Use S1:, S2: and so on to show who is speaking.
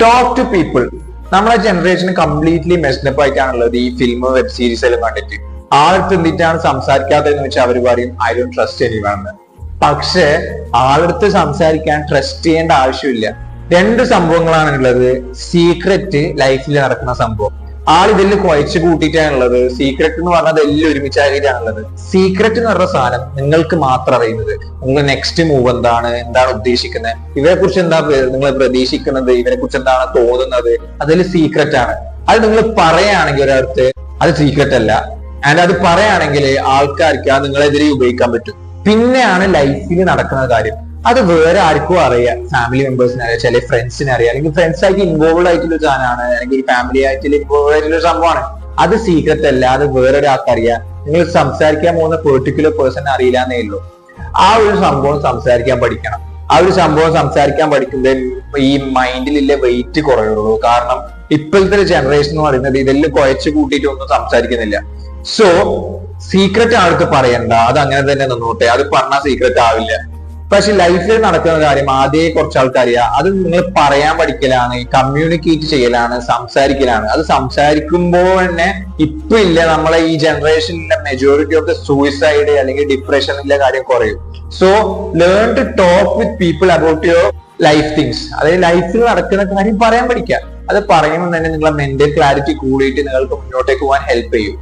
S1: Talk to people. നമ്മളെ generation completely messed up ആയിട്ടാണുള്ളത് ഈ ഫിലിം വെബ് സീരീസ് എല്ലാം കണ്ടിട്ട്. ആളടുത്ത് എന്തിട്ടാണ് സംസാരിക്കാത്തതെന്ന് വെച്ചാൽ അവർ പറയും ഐ ഡോണ്ട് ട്രസ്റ്റ് എനിവൺ. പക്ഷെ ആളടുത്ത് സംസാരിക്കാൻ ട്രസ്റ്റ് ചെയ്യേണ്ട ആവശ്യമില്ല. രണ്ട് സംഭവങ്ങളാണ് ഉള്ളത്. സീക്രറ്റ് ലൈഫിൽ നടക്കുന്ന സംഭവം. ആൾ ഇതിൽ കുഴച്ചു കൂട്ടിയിട്ടാണുള്ളത്. സീക്രട്ട് എന്ന് പറഞ്ഞത് എല്ലാം ഒരുമിച്ചാക്കിയിട്ടാണുള്ളത്. സീക്രട്ട് എന്ന് പറഞ്ഞ സാധനം നിങ്ങൾക്ക് മാത്രം അറിയുന്നത്. നിങ്ങൾ നെക്സ്റ്റ് മൂവ് എന്താണ് ഉദ്ദേശിക്കുന്നത്, ഇവരെ കുറിച്ച് എന്താ നിങ്ങൾ പ്രതീക്ഷിക്കുന്നത്, ഇവരെ കുറിച്ച് എന്താണ് തോന്നുന്നത്, അതിൽ സീക്രറ്റ് ആണ്. അത് നിങ്ങൾ പറയുകയാണെങ്കിൽ ഒരാൾക്ക് അത് സീക്രറ്റ് അല്ല. ആൻഡ് അത് പറയുകയാണെങ്കിൽ ആൾക്കാർക്ക് അത് നിങ്ങളെതിരെ ഉപയോഗിക്കാൻ പറ്റും. പിന്നെയാണ് ലൈഫിൽ നടക്കുന്ന കാര്യം. അത് വേറെ ആർക്കും അറിയാം. ഫാമിലി മെമ്പേഴ്സിന് അറിയാം, ചില ഫ്രണ്ട്സിന് അറിയാം, അല്ലെങ്കിൽ ഫ്രണ്ട്സ് ആയിട്ട് ഇൻവോൾവ് ആയിട്ടുള്ള സാധനമാണ്, അല്ലെങ്കിൽ ഫാമിലി ആയിട്ട് ഇൻവോൾവ് ആയിട്ടുള്ള സംഭവമാണ്. അത് സീക്രറ്റ് അല്ല, അത് വേറൊരാൾക്ക് അറിയാം. നിങ്ങൾ സംസാരിക്കാൻ പോകുന്ന പെർട്ടിക്കുലർ പേഴ്സൺ അറിയില്ല എന്നേ ഉള്ളൂ. ആ ഒരു സംഭവം സംസാരിക്കാൻ പഠിക്കണം. ആ ഒരു സംഭവം സംസാരിക്കാൻ പഠിക്കുമ്പോൾ ഈ മൈൻഡിലുള്ള വെയിറ്റ് കുറയുള്ളൂ. കാരണം ഇപ്പോഴത്തെ ജനറേഷൻ എന്ന് പറയുന്നത് ഇതെല്ലാം കുഴച്ചു കൂട്ടിയിട്ട് ഒന്നും സംസാരിക്കുന്നില്ല. സോ സീക്രറ്റ് ആൾക്ക് പറയണ്ട, അത് അങ്ങനെ തന്നെ നിന്നോട്ടെ. അത് പറഞ്ഞാൽ സീക്രറ്റ് ആവില്ല. പക്ഷെ ലൈഫിൽ നടക്കുന്ന കാര്യം ആദ്യമേ കുറച്ച് ആൾക്കറിയാം. അത് നിങ്ങൾ പറയാൻ പഠിക്കലാണ്, കമ്മ്യൂണിക്കേറ്റ് ചെയ്യലാണ്, സംസാരിക്കലാണ്. അത് സംസാരിക്കുമ്പോൾ തന്നെ ഇപ്പൊ ഇല്ല നമ്മളെ ഈ ജനറേഷനിലെ മെജോറിറ്റി ഓഫ് ദ സൂയിസൈഡ് അല്ലെങ്കിൽ ഡിപ്രഷനിലെ കാര്യം കുറയും. So learn to talk with people about your life things. അതായത് ലൈഫിൽ നടക്കുന്ന കാര്യം പറയാൻ പഠിക്കുക. അത് പറയുമ്പോൾ തന്നെ നിങ്ങളെ മെന്റൽ ക്ലാരിറ്റി കൂടിയിട്ട് നിങ്ങൾക്ക് മുന്നോട്ടേക്ക് പോകാൻ ഹെൽപ്പ് ചെയ്യും.